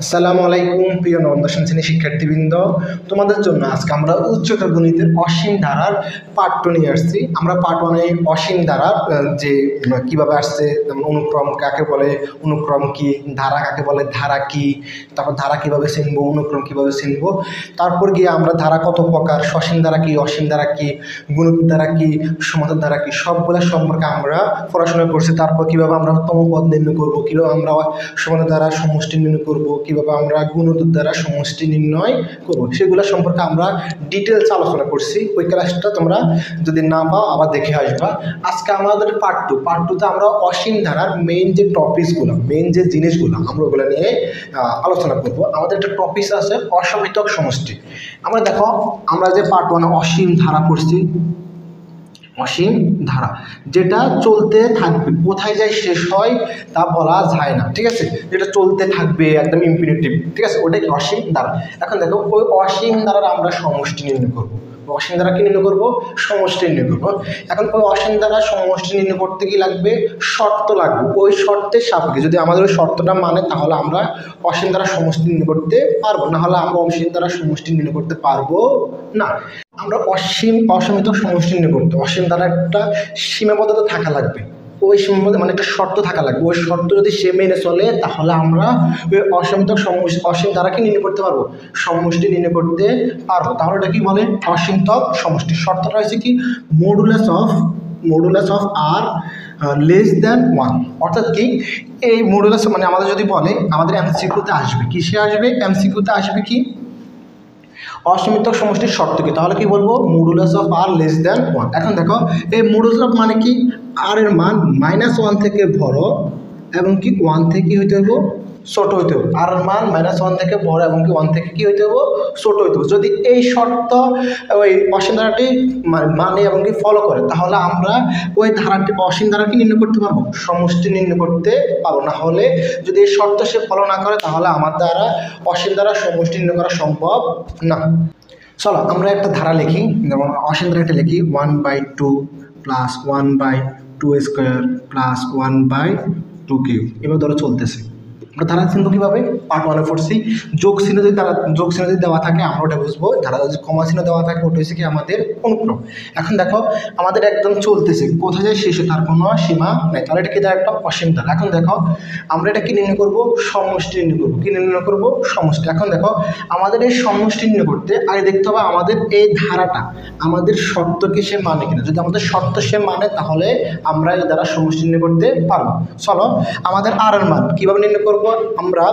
আসসালামু আলাইকুম প্রিয় নবম দশম শ্রেণীর শিক্ষার্থীবৃন্দ, তোমাদের জন্য আজকে আমরা উচ্চতর গণিতের অসীম ধারার পার্ট 2 নিয়ে আসছি। আমরা পার্ট 1 এ অসীম ধারার যে কিভাবে আসছে, যেমন অনুক্রম কাকে বলে, অনুক্রম কি, ধারা কাকে বলে, ধারা কি, তারপর ধারা কিভাবে চিনবো, অনুক্রম কিভাবে চিনবো, তারপর গিয়ে আমরা ধারা কত প্রকার, সসীম ধারা কি, অসীম ধারা কি, গুণিত ধারা কি, সমান্তর ধারা কি, সবগুলো সম্পর্কে আমরা পড়াশোনা করছি। তারপর কিভাবে আমরা তম পদ নির্ণয় করবো, কিভাবে আমরা সমান্তর দ্বারা সমষ্টি নির্ণয় করবো, কিভাবে আমরা গুণিত দ্বারা সমষ্টি নির্ণয় করবো, সেগুলো সম্পর্কে আমরা ডিটেলস আলোচনা করছি। ওই ক্লাসটা তোমরা যদি না পাও আবার দেখে আসবা। আজকে আমাদের পার্ট 2তে আমরা অসীম ধারার মেইন যে টপিকসগুলো, মেইন যে জিনিসগুলো আমরা ওগুলো নিয়ে আলোচনা করব। আমাদের একটা টপিক আছে অসমিতক সমষ্টি। আমরা দেখো, আমরা যে পার্ট 1 অসীম ধারা পড়ছি, অসীম ধারা যেটা চলতে থাকবে, কোথায় যায় শেষ হয় তা বলা যায় না, ঠিক আছে, যেটা চলতে থাকবে একদম ইনফিনিটিভ, ঠিক আছে, ওটাই অসীম ধারা। এখন দেখো, ওই অসীম ধারার আমরা সমষ্টি নির্ণয় করবো। অসীম দ্বারা কি নির্ণয় করবো? সমষ্টি নির্ণয় করবো। এখন ওই অসীম দ্বারা সমষ্টি নির্ণয় করতে কি লাগবে? শর্ত লাগবে। ওই শর্তের সাপেক্ষে যদি আমাদের ওই শর্তটা মানে, তাহলে আমরা অসীম দ্বারা সমষ্টি নির্ণয় করতে পারবো, না হলে আমরা অসীম দ্বারা সমষ্টি নির্ণয় করতে পারবো না। আমরা অসীমিত সমষ্টি নির্ণয় করতে অসীম দ্বারা একটা সীমাবদ্ধতা থাকা লাগবে, ওই সীমাবদ্ধ মানে একটা শর্ত থাকা লাগবে। ওই শর্ত যদি সে মেনে চলে, তাহলে আমরা ওই অসীম দ্বারাকে নির্ণয় করতে পারবো, সমষ্টি নির্ণয় করতে পারবো। তাহলে এটা কি বলে? অসীমতক সমষ্টি। শর্তটা হচ্ছে কি? Modulus of r less than 1। অর্থাৎ কি, এই মডুলাস মানে আমাদের যদি বলে, আমাদের এমসিকিউতে আসবে, কিসে আসবে? এমসিকিউতে আসবে কি অসীমিতক সমষ্টির শর্ত কি, তাহলে কি বলবো? Modulus of r less than 1। এখন দেখো, এই মডুলাস অফ মানে কি? আর এর মান -1 থেকে বড় এবং কি 1 থেকে কি হইতে হবে? ছোট হইতে হবে। আর এর মান -1 থেকে বড় এবং কি 1 থেকে কি হইতে হবে? ছোট হইতে হবে। যদি এই শর্ত ওই অসীম ধারাটি মানে এবং কি ফলো করে, তাহলে আমরা ওই ধারাটি অসীম ধারাটি নির্ণয় করতে পারবো, সমষ্টি নির্ণয় করতে পারবো। না হলে যদি এই শর্ত সে ফলো না করে, তাহলে আমার দ্বারা অসীম দ্বারা সমষ্টি নির্ণয় করা সম্ভব না। চলো আমরা একটা ধারা লিখি, যেমন অসীম ধারা একটা লিখি 1/2 প্লাস 1/2 স্কোয়ার প্লাস 1/2 কিউব। এবার ধরো চলতেছে, আমরা ধারা চিনবো কীভাবে? পার্ট 1 পড়ছি, যোগ চিহ্ন যদি দেওয়া থাকে আমরা ওটা বুঝবো। ধারা যদি কমা চিহ্ন দেওয়া থাকে, ওটা হচ্ছে কি আমাদের অনুক্রম। এখন দেখো, আমাদের একদম চলতেছে, কোথায় যায় শেষে তার কোনো সীমা নেই, তাহলে এটা কি ধারা? একটা অসীম ধারা। এখন দেখো, আমরা এটা কি নির্ণয় করবো? সমষ্টি নির্ণয় করবো। কি নির্ণয় করবো? সমষ্টি। এখন দেখো, আমাদের এই সমষ্টি নির্ণয় করতে আগে দেখতে হবে আমাদের এই ধারাটা আমাদের শর্তকে সে মানে কিনা। যদি আমাদের শর্ত সে মানে, তাহলে আমরা এই দ্বারা সমষ্টি নির্ণয় করতে পারবো। চলো, আমাদের আর এর মান কিভাবে নির্ণয় করবো? আমরা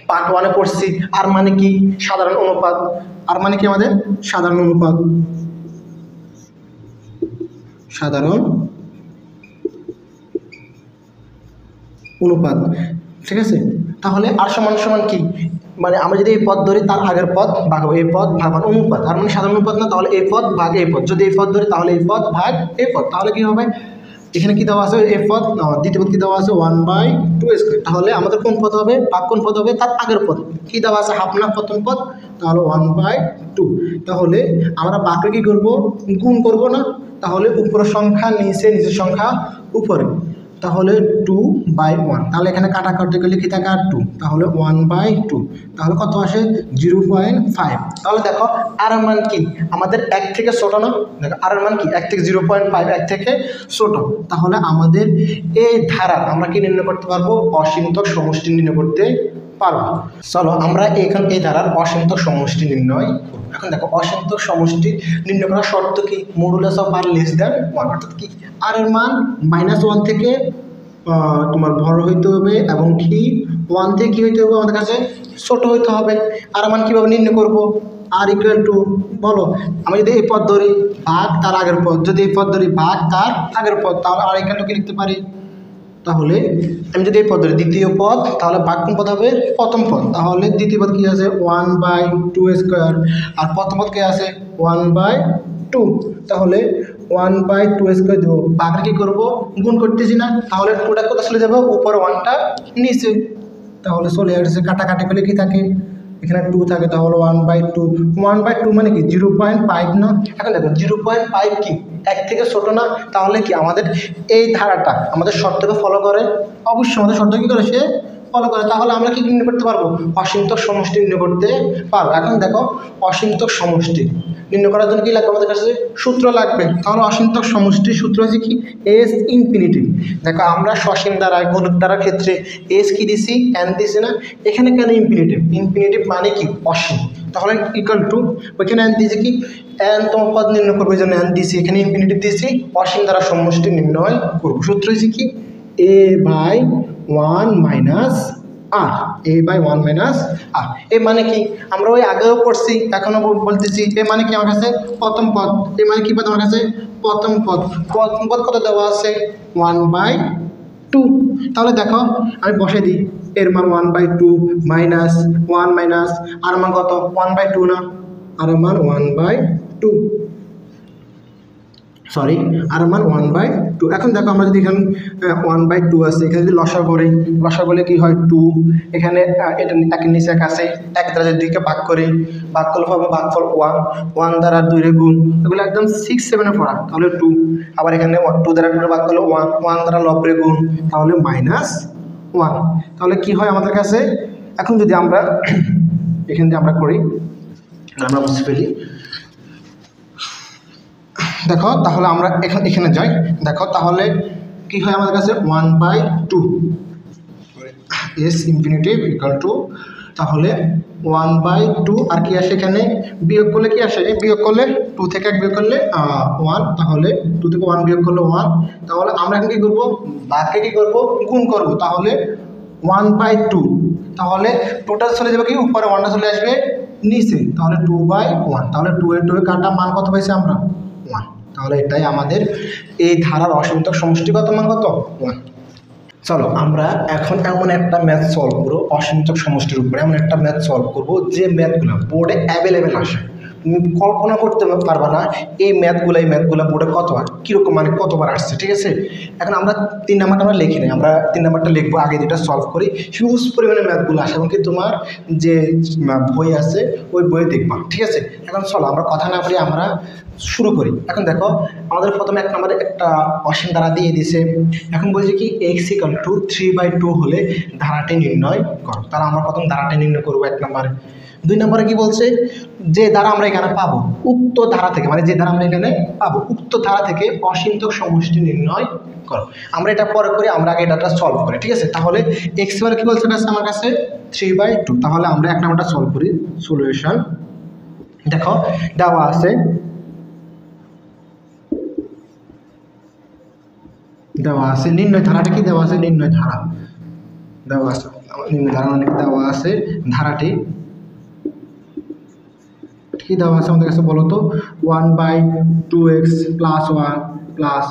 পার্ট 1 পড়ছি, আর মানে কি? সাধারণ অনুপাত। আর মানে কি আমাদের? সাধারণ অনুপাত, ঠিক আছে। তাহলে আর সমান সমান কি মানে, আমরা যদি এই পদ ধরি, তার আগের পদ ভাগ এই পদ ভাগ অনুপাত। আর মানে সাধারণ অনুপাত না, তাহলে এই পদ ভাগ এই পদ। যদি এই পদ ধরি, তাহলে এই পদ ভাগ এই পদ। তাহলে কি হবে? এখানে কি দেওয়া আছে? এই পদ, দ্বিতীয় পদ কি দেওয়া আছে? 1/2 স্কোয়ার। তাহলে আমাদের কোন পদ হবে? ভাগ কোন পদ হবে? তার আগের পদ। কি দেওয়া আছে? হাফ না প্রথম পদ, তাহলে 1/2। তাহলে আমরা বাকি কি করব? গুণ করব না? তাহলে উপরের সংখ্যা নিচে, নিচের সংখ্যা উপরে, তাহলে 2/1। তাহলে এখানে কাটাকাটি করলে কি থাকে? আর 2, তাহলে 1/2। তাহলে কত আসে? 0.5। তাহলে দেখো, আর মান কি আমাদের 1 থেকে ছোট না? দেখো, আর মান কি 1 থেকে 0.5, 1 থেকে ছোট। তাহলে আমাদের এই ধারা আমরা কি নির্ণয় করতে পারবো? অসীমতক সমষ্টি নির্ণয় করতে পারবো। চলো আমরা এখন এই ধারার অসীমতক সমষ্টি নির্ণয় করব। এখন দেখো, অসীমতক সমষ্টি নির্ণয় করার শর্ত কি? Modulus of r less than 1। অর্থাৎ কি, আর এর মান -1 থেকে তোমার বড় হইতে হবে এবং কি 1 থেকে কি হইতে হবে? আমাদের কাছে ছোট হইতে হবে। আর মান কিভাবে নির্ণয় করব? আর ইকুয়াল টু, বলো, আমি যদি এই পদ ধরি, ভাগ তার আগের পদ। যদি এই পদ ধরি, ভাগ তার আগের পদ, তাহলে আর ইকুয়াল টু কি লিখতে পারি? তাহলে আমি যদি এই পদ ধরি, দ্বিতীয় পদ, তাহলে ভাগ কোন পদ হবে? প্রথম পদ। তাহলে দ্বিতীয় পদ কি আছে? 1/2 স্কোয়ার। আর প্রথম পদ কি আছে? 1/2। তাহলে 1/2 স্কোয়ার দেবো, ভাগটা কি করবো? গুণ করতেছি না? তাহলে 2টা কোথায় চলে যাবে? উপরে 1টা নিচে। তাহলে চলে আসছে, কাটাকাটি করলে কি থাকে? এখানে 2 থাকে, তাহলে 1/2 মানে কি 0.5 না? এখন দেখো, 0.5 কি 1 থেকে ছোট না? তাহলে কি আমাদের এই ধারাটা আমাদের শর্তকে ফলো করে? অবশ্যই আমাদের শর্ত কি করে? সে ফলো করে, তাহলে আমরা কি নির্ণয় করতে পারবো? অসীমতক সমষ্টি নির্ণয় করতে পারবো। এখন দেখো অসীমতক সমষ্টি নির্ণয় করার জন্য কি লাগবে আমাদের কাছে? সূত্র লাগবে। তাহলে অসীমতক সমষ্টির সূত্র হচ্ছে কি? S infinity. দেখো আমরা সসীম দ্বারা গুণক দ্বারার ক্ষেত্রে এস কি দিছি? এন দিছি না? এখানে কেন ইনফিনিটিভ? ইনফিনিটিভ মানে কি? অসীম। তাহলে ইকুয়াল টু ওইখানে এন দিয়েছি কি? এন তম পদ নির্ণয় করবো, এই জন্য এন দিয়েছি, এখানে ইনফিনিটিভ দিয়েছি, অসীম দ্বারা সমষ্টি নির্ণয় করবো। সূত্র হচ্ছে কি? A by one minus R, A by one minus R. A মানে কি? আমরা ওই আগেও পড়ছি, এখনো বলতেছি। এ মানে কি আমার কাছে? প্রথম পদ। এ মানে কি পদ আমার কাছে? প্রথম পদ। প্রথম পদ কত দেওয়া আছে? 1/2। তাহলে দেখো আমি বসে দিই, এর মান 1/2 মাইনাস 1 মাইনাস আর মান কত? 1/2 না, আর মান 1/2, সরি আর মান 1/2। এখন দেখো আমরা যদি এখানে 1/2 আছে, এখানে যদি লসা করি, লসা করলে কি হয়? 2। এখানে এটা একের নিচে এক আছে, এক দ্বারা যদি 2কে ভাগ করি, ভাগ করলে পাবো ভাগফল 1, 1 দ্বারা 2 রে গুণ, এগুলো একদম 6, 7-এ পড়া, তাহলে 2। আবার এখানে 2 দ্বারা 2 ভাগ করলে 1, 1 দ্বারা লব-রে গুণ, তাহলে -1। তাহলে কি হয় আমাদের কাছে? এখন যদি আমরা এখান দিয়ে আমরা করি, আমরা বুঝতে ফেলি, দেখো তাহলে আমরা এখানে যাই, দেখো তাহলে কি হয় আমাদের কাছে? 1/2 এস ইনফিনিটিভ ইকুয়াল টু, তাহলে 1/2 আর কি আসে এখানে? বিয়োগ করলে কি আসে? বিয়োগ করলে 2 থেকে 1 বিয়োগ করলে 1, তাহলে 2 থেকে 1 বিয়োগ করলে 1। তাহলে আমরা এখন কি করবো? ভাগকে কি করবো? গুণ করবো। তাহলে 1/2, তাহলে টোটাল চলে যাবে কি? উপরে 1টা চলে আসবে নিচে, তাহলে 2/1। তাহলে 2 এর 2 কাটা মান কত পাইছি আমরা? 1। তাহলে এটাই আমাদের এই ধারার অসীমতক সমষ্টিগত মান কত? 1। চলো আমরা এখন এমন একটা ম্যাথ সলভ করবো অসীমতক সমষ্টির উপরে, এমন একটা ম্যাথ সলভ করবো যে ম্যাথগুলো বোর্ডে অ্যাভেলেবেল আসে, তুমি কল্পনা করতে পারবা না এই ম্যাথগুলো বোর্ডে কতবার কীরকম মানে কতবার আসছে। ঠিক আছে, এখন আমরা 3 নাম্বারটা আমরা লিখি নাই, আমরা 3 নাম্বারটা লিখবো, আগে যেটা সলভ করি। হিউজ পরিমাণে ম্যাথগুলো আসে, এমনকি তোমার যে বই আছে ওই বইয়ে দেখবা। ঠিক আছে, এখন চলো আমরা কথা না বলি আমরা শুরু করি। এখন দেখো আমাদের প্রথমে 1 নম্বরে একটা অসীম ধারা দিয়ে দিছে। এখন বলছে কি x = 3/2 হলে ধারাটি নির্ণয় করো। তাহলে আমরা প্রথম ধারাটি নির্ণয় করবো 1 নম্বরে। 2 নম্বরে কি বলছে? যে ধারা আমরা এখানে পাবো উক্ত ধারা থেকে, মানে যে ধারা আমরা এখানে পাবো উক্ত ধারা থেকে অসীমতক সমষ্টি নির্ণয় করো। আমরা এটা পরে করি, আমরা আগে এটা সলভ করি। ঠিক আছে, তাহলে x এর কি বলছে আমার কাছে? 3/2। তাহলে আমরা 1 নম্বরটা সলভ করি। সলিউশন দেখো দেওয়া আছে, নির্ণয় ধারাটা কি দেওয়া আছে? নির্ণয় ধারা দেওয়া আছে, নির্ণয় ধারা মানে দেওয়া আছে ধারাটি কি দেওয়া আছে আমাদের কাছে বলো তো? 1/2x + 1 plus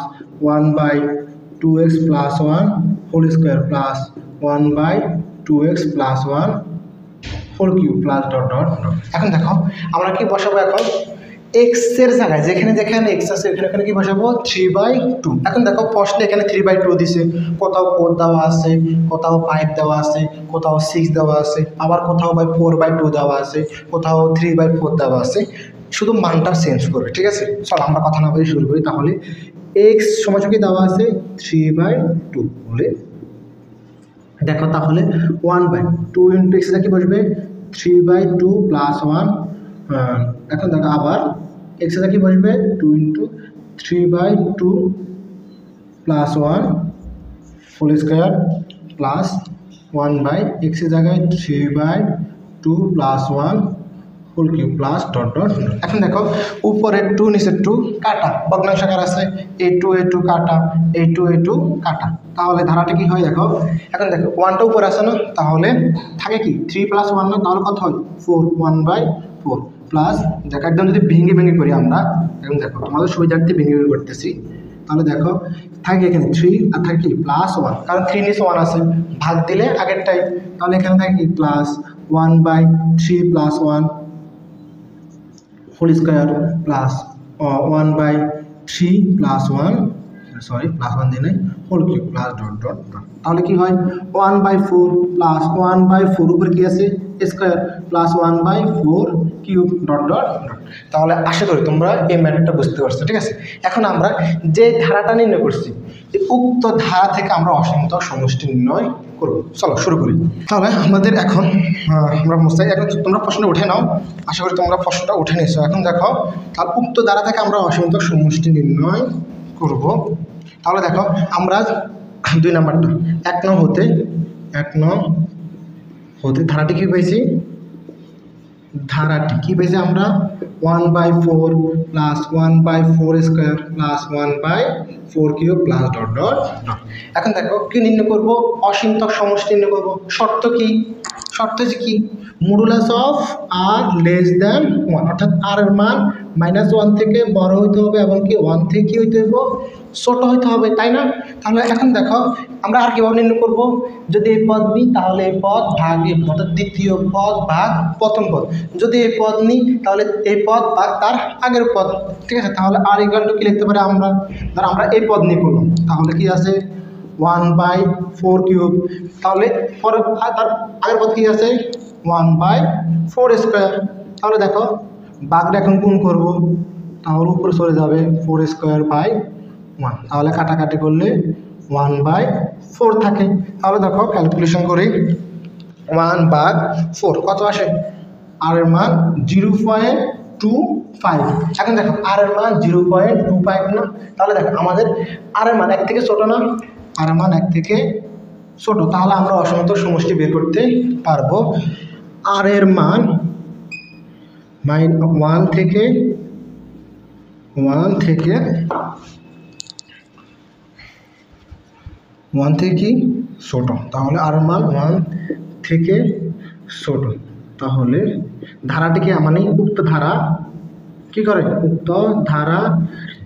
1/2x + 1 whole square plus 1/2x + 1 whole cube plus dot dot dot. এখন দেখো আমরা কি বসাবো? এখন x এর জায়গায় যেখানে যেখানে x আছে এখানে কি বসাবো? 3/2। এখন দেখো প্রশ্নে এখানে 3/2 দিছে, কোথাও 4 দেওয়া আছে, কোথাও 5 দেওয়া আছে, কোথাও 6 দেওয়া আছে, আবার কোথাও 4/2 দেওয়া আছে, কোথাও 3/4 দেওয়া আছে, শুধু মানটা চেঞ্জ করবে। ঠিক আছে, চলো আমরা কথা না বলে শুরু করি। তাহলে x সমান কি দেওয়া আছে? 3/2 বলে দেখো তাহলে 1/2 × x কি বসবে? 3/2 + 1। এখন দেখো আবার x এর কি বসবে? 2 × 3/2 + 1 হোল স্কোয়ার প্লাস 1/x এর জায়গায় 3/2 + 1 whole cube plus dot dot. এখন দেখো উপরে 2 নিচে 2 কাটা, ভগ্নাংশাকার আছে, a2 কাটা, a2 কাটা, তাহলে ধারাটা কি হয়? দেখো এখন দেখো 1টা উপরে আছে না, তাহলে থাকে কি 3 + 1 না, তাহলে কত হয়? 4, 1/4 প্লাস দেখো একদম যদি ভেঙে করি আমরা, এখন দেখো তোমাদের সুবিধার্থে ভেঙে করতেছি। তাহলে দেখো থাকে এখানে 3 আর থাকে কি +1, কারণ 3 নিচে 1 আছে, ভাগ দিলে আগেরটাই, তাহলে এখানে থাকে কি plus 1/3 + 1 whole square plus 1/3 + 1, sorry +1 দিয়ে নেই, whole cube plus dot dot dot. তাহলে কি হয়? 1/4 প্লাস 1/4 উপরে কি আছে? Square plus 1/4 cube dot dot dot. তাহলে আশা করি তোমরা এই ম্যাথটা বুঝতে পারছো। ঠিক আছে, এখন আমরা যে ধারাটা নির্ণয় করছি উক্ত ধারা থেকে আমরা অসীমতক সমষ্টি নির্ণয় করব। চলো শুরু করি। তাহলে আমাদের এখন আমরা এখন তোমরা প্রশ্নটা উঠে নাও, আশা করি তোমরা প্রশ্নটা উঠে নিয়েছো। এখন দেখো, তাহলে উক্ত দ্বারা থেকে আমরা অসীমতক সমষ্টি নির্ণয় করব। তাহলে দেখো আমরা 2 নাম্বারটা 1 নং হতে ধারাটি কী পেয়েছি? ধারাটি কী পেয়েছি আমরা? 1/4 plus 1/4 square plus 1/4 cube plus dot dot dot. এখন দেখো কী নির্ণয় করবো? অসীমতক সমষ্টি নির্ণয় করবো। শর্ত কি? শর্ত হচ্ছে কি? Modulus of r less than 1, অর্থাৎ আর এর মান -1 থেকে বড় হইতে হবে এবং কি 1 থেকে কী হইতে হবে? ছোট হইতে হবে, তাই না? তাহলে এখন দেখো আমরা আর কীভাবে নির্ণয় করবো? যদি এই পদ নিই তাহলে এই পদ ভাগ এই পদ, অর্থাৎ দ্বিতীয় পদ ভাগ প্রথম পদ। যদি এই পদ নিই তাহলে এই পদ ভাগ তার আগের পদ, ঠিক আছে? তাহলে আর ইকুয়াল টু কি লিখতে পারি আমরা? ধর আমরা এই পদ নিয়ে করলাম, তাহলে কি আছে? 1/4 কিউব। তাহলে পরে তার আগের পদ কি আছে? 1/4 স্কোয়ার। তাহলে দেখো ভাগটা এখন গুণ করব, তাহলে উপরে চলে যাবে 4 স্কোয়ার বাই 1। তাহলে কাটাকাটি করলে 1/4 থাকে। তাহলে দেখো ক্যালকুলেশন করি, 1/4 কত আসে? আর এর মান 0.25। এখন দেখো আর এর মান 0.25 না? তাহলে দেখো আমাদের আর এর মান 1 থেকে ছোট না? আর এর মান 1 থেকে ছোট, তাহলে আমরা অসীমতক সমষ্টি বের করতে পারবো। আর এর মান 1 থেকে কি ছোট, তাহলে আর মান 1 থেকে ছোট। তাহলে ধারাটিকে মানে উক্ত ধারা কি করে? উক্ত ধারা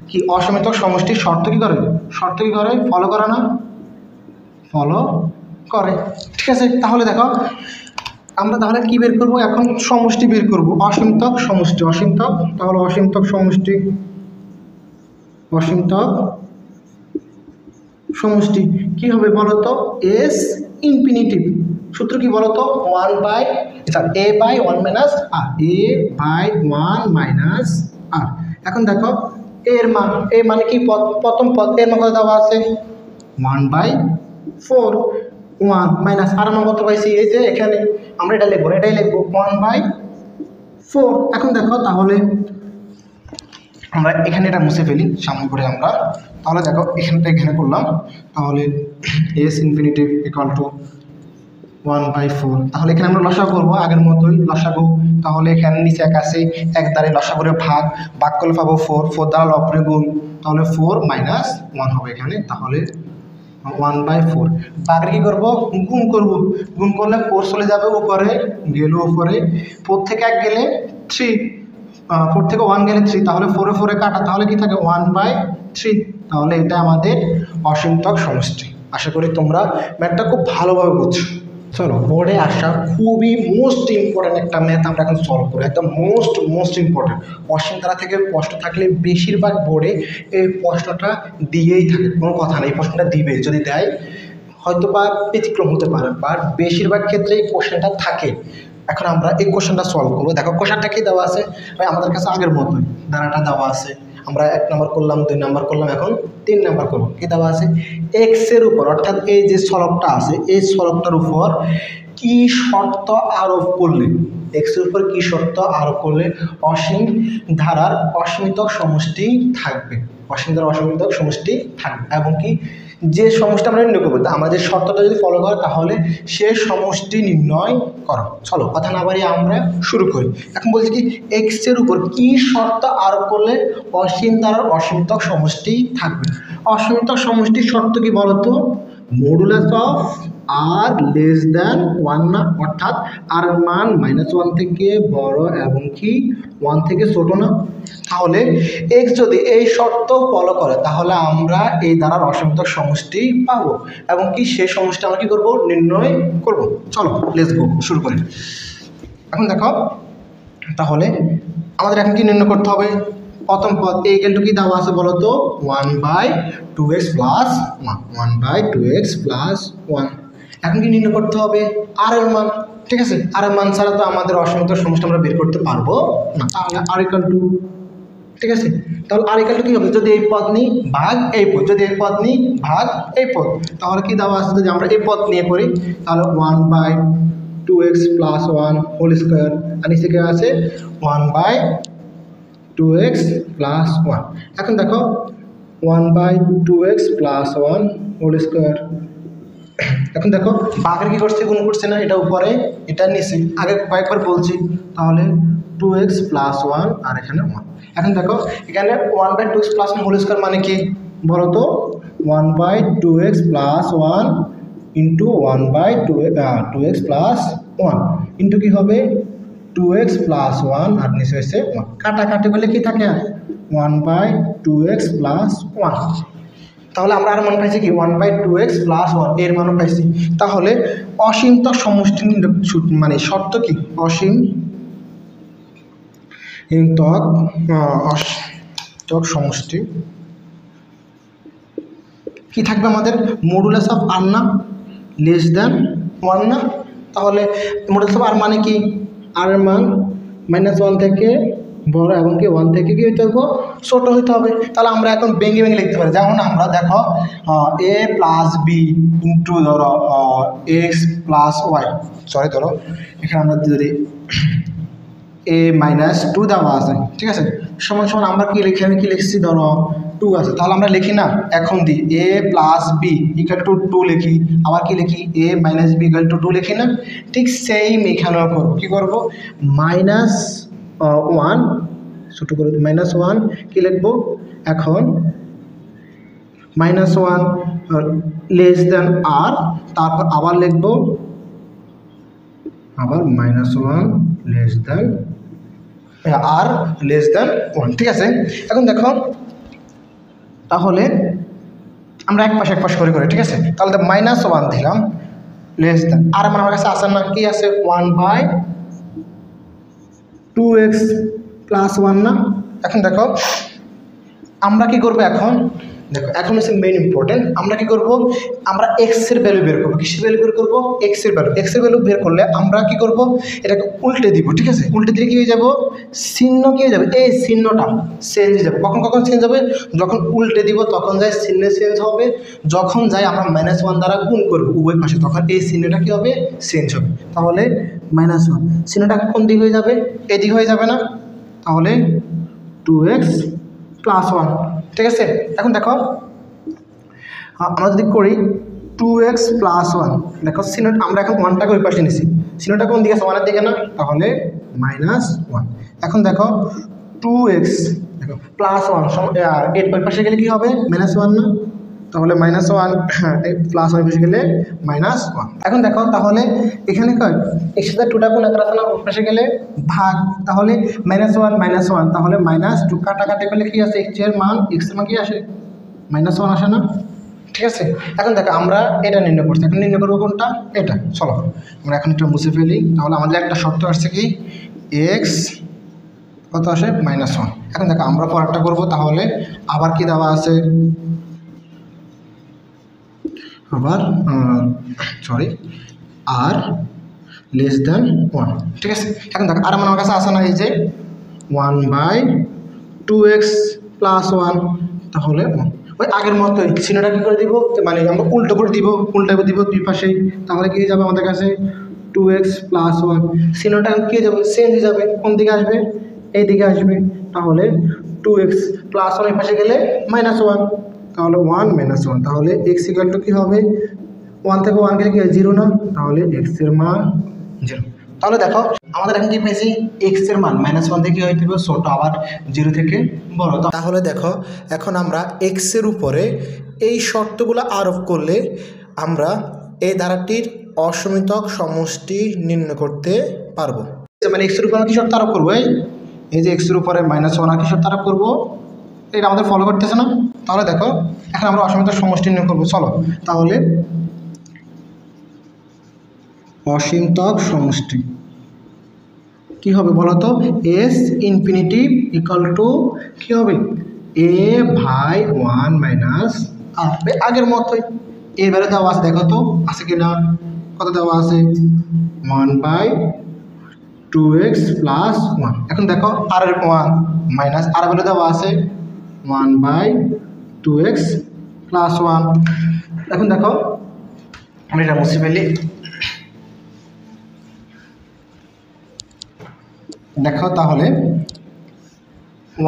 কি অসীমতক সমষ্টির শর্ত কি করে? ফলো করে না? ফলো করে, ঠিক আছে? তাহলে দেখো আমরা তাহলে কি বের করব? এখন সমষ্টি বের করব, অসীমতক সমষ্টি। তাহলে অসীমতক সমষ্টি কি হবে বলো তো? S infinitive. সূত্র কি বলো তো? a/1 মাইনাস আর, a/1 মাইনাস আর। এখন দেখো এর মান, এ মানে কি? প্রথম পদ, এর মান কত দেওয়া আছে? 1/4। 1 মাইনাস আর মান কত পাইছি? এই যে এখানে আমরা এটাই লিখবো 1/4। এখন দেখো তাহলে আমরা এখানে এটা মুছে ফেলি সামনে করে আমরা। তাহলে দেখো এখানে করলাম, তাহলে এস ইনফিনিটিভ ইকুয়াল টু 1/4। তাহলে এখানে আমরা লসাগু করবো আগের মতোই লসাগু। তাহলে এখানে নিচে 1 আছে, 1 দ্বারা লসাগু করে ভাগ করলে পাবো 4 দ্বারা লবরে গুণ, তাহলে 4 মাইনাস 1 হবে এখানে। তাহলে 1/4 বাঘের কী করবো? গুণ করবো। গুণ করলে 4 চলে যাবে উপরে, গেল উপরে 4 থেকে 1 গেলে 3, 4 থেকে 1 গেলে 3, তাহলে 4 কাটা, তাহলে কি থাকে? 1/3। তাহলে এটা আমাদের অসীমতক সমষ্টি। আশা করি তোমরা ম্যাথটা খুব ভালোভাবে বুঝছো। চলো বোর্ডে আসা খুবই মোস্ট ইম্পর্টেন্ট একটা ম্যাথ আমরা এখন সলভ করি, একদম মোস্ট ইম্পর্টেন্ট। অসীম ধারা থেকে প্রশ্ন থাকলে বেশিরভাগ বোর্ডে এই প্রশ্নটা দিয়েই থাকে, কোনো কথা নেই, এই প্রশ্নটা দিবে। যদি দেয় হয়তো বা ব্যতিক্রম হতে পারে, বাট বেশিরভাগ ক্ষেত্রে এই কোশ্চেনটা থাকে। এখন আমরা এই কোশ্চেনটা সলভ করবো। দেখো কোশ্চেনটা কি দেওয়া আছে? আমাদের কাছে আগের মতোই ধারাটা দেওয়া আছে। আমরা 1 নম্বর করলাম, 2 নম্বর করলাম, এখন 3 নম্বর করবো। কি দেওয়া আছে? এক্সের উপর, অর্থাৎ এই যে সলভটা আছে এই সলভটার উপর কি শর্ত আরোপ করলে, এক্সের উপর কি শর্ত আরোপ করলে অসীম ধারার অসীমতক সমষ্টি থাকবে, অসীম ধারার অসীমতক সমষ্টি থাকবে, এবং কি যে সমষ্টি আমরা নির্ণয় করবো, আমাদের শর্তটা যদি ফলো করে তাহলে সে সমষ্টি নির্ণয় করো। চলো কথা না বাড়িয়ে আমরা শুরু করি। এখন বলছি কি, এক্সের উপর কি শর্ত আরোপ করলে অসীম ধারার অসীমতক সমষ্টি থাকবে? অসীমতক সমষ্টির শর্ত কি বলতো? Modulus of r less than 1 না, অর্থাৎ আর মান -1 থেকে বড় এবং কি 1 থেকে ছোট না। তাহলে এক্স যদি এই শর্ত ফলো করে তাহলে আমরা এই ধারার অসীমতক সমষ্টি পাবো, এবং কি সেই সমষ্টি আমরা কি করবো? নির্ণয় করব। চলো লেটস গো, শুরু করি। এখন দেখো তাহলে আমাদের এখন কি নির্ণয় করতে হবে? প্রথম পদ এই ইকুয়াল টু কি দেওয়া আছে বলো তো? 1/2x plus 1, 1/2x plus 1। এখন কি নির্ণয় করতে হবে? আর এর মান, ঠিক আছে? আর এর মান ছাড়া তো আমাদের অসীমতক সমষ্টি আমরা বের করতে পারবো না। তাহলে আর ইকুয়াল টু ঠিক আছে। তাহলে আর ইকুয়াল টু কী হবে, যদি এই পদ নিই ভাগ এই পদ, যদি এই পদ নিই ভাগ এই পদ, তাহলে কি দেওয়া আছে, যদি আমরা এই পদ নিয়ে করি তাহলে 1/2x + 1 হোল স্কোয়ার, আর নিচে কি আছে 1/2x + 1। এখন দেখো 1/2x + 1 হোল স্কোয়ার। এখন দেখো ভাগের কি করছে, গুণ করছে না, এটা উপরে এটা নিচে, আগে কয়েকবার বলছি। তাহলে 2x + 1 আর এখানে 1। এখন দেখো এখানে 1/2x + 1 হোল স্কোয়ার মানে কি বলো তো, 1/2x + 1 ইন্টু 1/2x + 1 ইন্টু কি হবে 2x + 1 আর নিচে হচ্ছে 1, কাটাকাটি করলে কি থাকে 1/2x + 1। তাহলে আমরা আর মান পাইছি কি 1/2x + 1 এর মানও পাইছি। তাহলে অসীমতক সমষ্টি মানে শর্ত কি, অসীমতক সমষ্টি কি থাকবে আমাদের, মডুলাস অফ আর না লেস দ্যান 1 না। তাহলে মডুলাস অফ আর মানে কি, আর এর মান -1 থেকে বড় এবং কি 1 থেকে কি হইতে হবে ছোট হইতে হবে। তাহলে আমরা এখন ভেঙে ভেঙে লিখতে পারি, যেমন আমরা দেখো a + b ইন্টু ধরো x + y, সরি ধরো এখানে আমরা যদি a - 2 দেওয়া আছে, ঠিক আছে, সমান সমান আমরা কি লিখি, আমি কি লিখছি ধরো 2 আছে, তাহলে আমরা লিখি না এখন দিই a + b = 2 লিখি, আবার কি লিখি a - b = 2 লিখি না। ঠিক সেম এখানেও করবো, কি করবো -1 ছোট করে -1 কি লিখবো এখন -1 লেস দ্যান আর, তারপর আবার লিখবো আবার -1 লেস দ্যান আর লেস দ্যান 1, ঠিক আছে। এখন দেখো তাহলে আমরা এক পাশ করে করে, ঠিক আছে, তাহলে -1 দিলাম লেস দ্যান আর আমার কাছে আসার না কি আছে 1/2x + 1 না। এখন দেখো আমরা কি করবো, এখন দেখো এখন হচ্ছে মেইন ইম্পর্টেন্ট, আমরা কি করব, আমরা এক্সের ভ্যালু বের করবো। কিসের ভ্যালু বের করবো, এক্সের ভ্যালু বের করলে আমরা কি করব, এটাকে উল্টে দিব, ঠিক আছে। উল্টে দিলে কি হয়ে যাব, চিহ্ন কি হয়ে যাবে, এই চিহ্নটা চেঞ্জ হয়ে যাবে। কখন চেঞ্জ হবে, যখন উল্টে দিব তখন যাই চিহ্ন চেঞ্জ হবে, যখন যাই আমরা -1 দ্বারা গুণ করবো উভয় পাশে তখন এই চিহ্নটা কি হবে, চেঞ্জ হবে। তাহলে -1 চিহ্নটা কোন দিক হয়ে যাবে, এদিক হয়ে যাবে না, তাহলে 2x + 1, ঠিক আছে। এখন দেখো আমরা যদি করি 2x + 1, দেখো চিহ্নটা আমরা এখন 1টাকে ওই পাশে নিছি, চিহ্নটা কোন দিকে আছে 1-এর দিকে না, তাহলে -1। এখন দেখো 2x দেখো +1 এর ওই পাশে গেলে কি হবে -1 না, তাহলে -1 +1 পাশে গেলে -1। এখন দেখো তাহলে এখানে কয় এর সাথে 2টা গুণ একটা আছে না, ওই পাশে গেলে ভাগ, তাহলে -1 তাহলে -2 কাটাকাটি করলে কি আছে x এর মান কি আসে -1 আসে না, ঠিক আছে। এখন দেখো আমরা এটা নির্ণয় করছি, এখন নির্ণয় করবো কোনটা, এটা। চলো আমরা এখন এটা মুছে ফেলি। তাহলে আমাদের একটা শর্ত আসছে কি x কত আসে -1। এখন দেখো আমরা পরেরটা করবো, তাহলে আবার কি দেওয়া আছে, আবার সরি আর লেস দ্যান 1, ঠিক আছে। এখন দেখো আর আমার কাছে আসে না, এই যে 1/2x + 1, তাহলে ওই আগের মতোই চিহ্নটা কী করে দিব, মানে আমরা উল্টো করে দিব, দুই পাশেই, তাহলে কী হয়ে যাবে আমাদের কাছে 2x + 1, চিহ্নটা কী হয়ে যাবে, চেঞ্জ হয়ে যাবে, কোন দিকে আসবে, এই দিকে আসবে, তাহলে 2x + 1 এই পাশে গেলে -1, তাহলে 1 - 1, তাহলে x = কী হবে 1 থেকে 1 গেলে কি 0 না, তাহলে x এর মান 0। তাহলে দেখো আমাদের এখন কি পেয়েছি, x এর মান -1 থেকে হইতে হবে ছোট, আবার 0 থেকে বড়। তাহলে দেখো এখন আমরা x এর উপরে এই শর্তগুলো আরোপ করলে আমরা এই ধারাটির অসীমতক সমষ্টি নির্ণয় করতে পারবো। মানে x এর উপরে কি শর্ত আরোপ করবো, এই যে x এর উপরে -1 আর কি শর্ত আরোপ করবো, এটা আমাদের ফলো করতেছে না। তাহলে দেখো এখন আমরা অসীমতক সমষ্টি নির্ণয় করবো, চলো তাহলে অসীমতক সমষ্টি কি হবে বলো তো, s ইনফিনিটিভ ইকুয়াল টু কি হবে a/1 - r, আগের মতোই এর ভ্যালু দেওয়া আছে, দেখো তো আছে কি না, কত দেওয়া আছে 1/2 2x প্লাস 1। এখন দেখো আর এর 1 মাইনাস আর ভ্যালু দেওয়া আছে 1/2x প্লাস 1। এখন দেখো আমি এটা মুছে ফেলি। দেখো তাহলে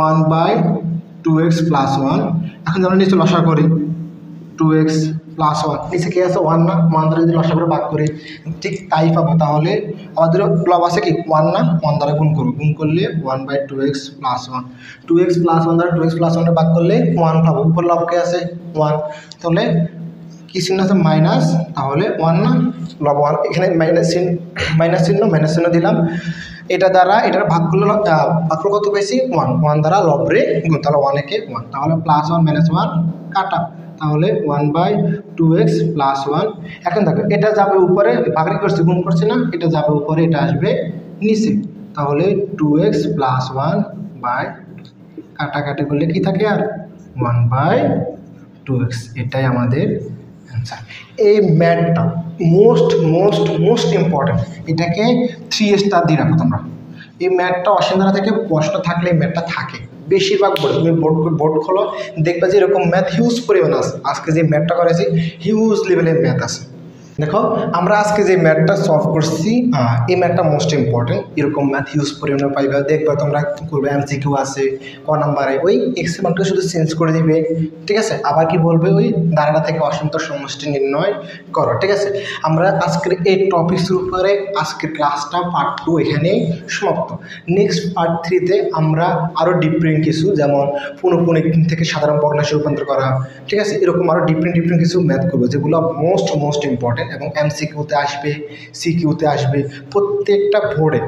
1/2x প্লাস 1। এখন আমরা নিচে লসা করি 2x প্লাস 1, নিচে কি আছে 1 না, 1 দ্বারা যদি লসা করে ভাগ করি ঠিক তাই পাবো। তাহলে আমাদের লব আছে কি 1 না, 1 দ্বারা গুণ করবো, গুণ করলে 1/2x প্লাস 1। 2x প্লাস 1 দ্বারা 2x প্লাস 1 ভাগ করলে 1 পাবো, উপর লবকে আছে 1, তাহলে কি চিহ্ন আছে মাইনাস, তাহলে 1 না, লব 1, এখানে মাইনাস চিহ্ন দিলাম। এটা দ্বারা এটা ভাগ করলে ভাগফল কত পেয়েছি 1, 1 দ্বারা লবরে গুণ, তাহলে 1 একে 1, তাহলে প্লাস 1 মাইনাস 1 কাটা, তাহলে 1/2x প্লাস 1। এখন দেখো এটা যাবে উপরে, ভাগারি করছে গুণ করছে না, এটা যাবে উপরে, এটা আসবে নিচে, তাহলে 2x প্লাস 1 বাই কাটাকাটি করলে কি থাকে আর 1/2x, এটাই আমাদের অ্যান্সার। এই ম্যাথটা মোস্ট ইম্পর্টেন্ট, এটাকে 3 স্টার দিয়ে রাখো তোমরা। এই ম্যাথটা অসীম থেকে প্রশ্ন থাকলে এই ম্যাথটা থাকে বেশিরভাগ বোর্ডে। তুমি বোর্ড খোলো, দেখবে যে এরকম ম্যাথ হিউজ পরিমাণে আছে। আজকে যে ম্যাথটা করেছি হিউজ লেভেলের ম্যাথ আছে। দেখো আমরা আজকে যে ম্যাথটা সলভ করছি, এই ম্যাথটা মোস্ট ইম্পর্টেন্ট, এরকম ম্যাথ হিউজ পরিমাণে পাইবে। দেখবে তোমরা কী করবে, MCQ আছে ক নাম্বারে, ওই এক্স মানটা শুধু চেঞ্জ করে দিবে, ঠিক আছে। আবার কি বলবে, ওই ধারণা থেকে অসীমতার সমষ্টি নির্ণয় করো, ঠিক আছে। আমরা আজকের এই টপিক্সের উপরে আজকের ক্লাসটা পার্ট 2 এখানেই সমাপ্ত। নেক্সট পার্ট 3-তে আমরা আরও ডিফারেন্ট কিছু, যেমন পুনঃপুনিক থেকে সাধারণ ভগ্নাংশে রূপান্তর করা, ঠিক আছে, এরকম আরও ডিফারেন্ট কিছু ম্যাথ করবো, যেগুলো মোস্ট ইম্পর্টেন্ট এবং MCQতে আসবে, CQতে আসবে। প্রত্যেকটা বোর্ডে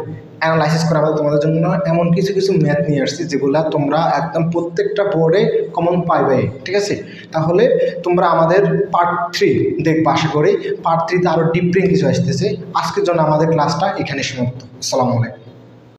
অ্যানালাইসিস করা হবে তোমাদের জন্য এমন কিছু ম্যাথ নিয়ে আসছি, যেগুলো তোমরা একদম প্রত্যেকটা বোর্ডে কমন পাইবে, ঠিক আছে। তাহলে তোমরা আমাদের পার্ট 3 দেখবে, আশা করি পার্ট 3-তে আরও ডিফারেন্ট কিছু আসতেছে। আজকের জন্য আমাদের ক্লাসটা এখানে সমাপ্ত। আসসালামু আলাইকুম।